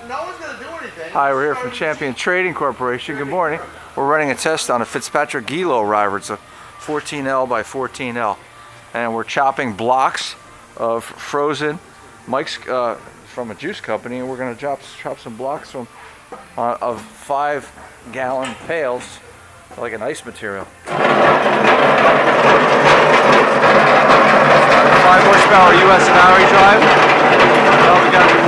No one's going to do anything. Hi, we're here from Champion Trading Corporation. Good morning. We're running a test on a Fitzpatrick Gilo river. It's a 14L by 14L. And we're chopping blocks of frozen Mike's from a juice company, and we're going to chop some blocks from of 5-gallon pails, like an ice material. 5 horsepower US and hourly drive. Well, we got